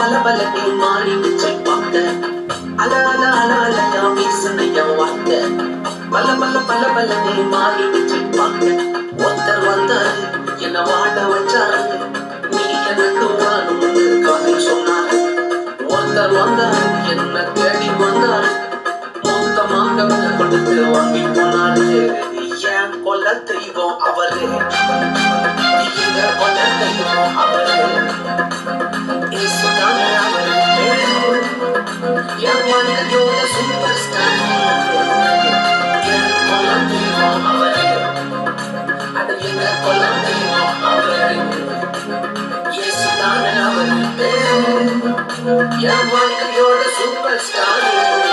பல பலனே மாறிடுச்சு பார்க்க. அல அல அல அலையா வீசனையா வார்த்தை. பல பல பல பலனே மாறிடுச்சு பார்க்க. ஒருத்தர் வந்தாரு என்ன வாட வச்சாரு. நீ எனக்கு வாணும்னு கதை சொன்னாரு. ஒருத்தர் வந்தாரு என்ன தேடி வந்தாரு. மொத்தமாக விலை கொடுத்து வாங்கி போனாரு. ஏன் கொல்ல தெய்வம் அவரு. எங்க கொல்ல தெய்வம் அவரு. இயேசுதானே அவரு பேரு. என் வாழ்க்கையோட சூப்பர் ஸ்டார். என் கொல்ல தெய்வம் அவரு. அது எங்க கொல்ல தெய்வம் அவரு. இயேசுதானே அவரு பேரு. என் வாழ்க்கையோட சூப்பர் ஸ்டார்.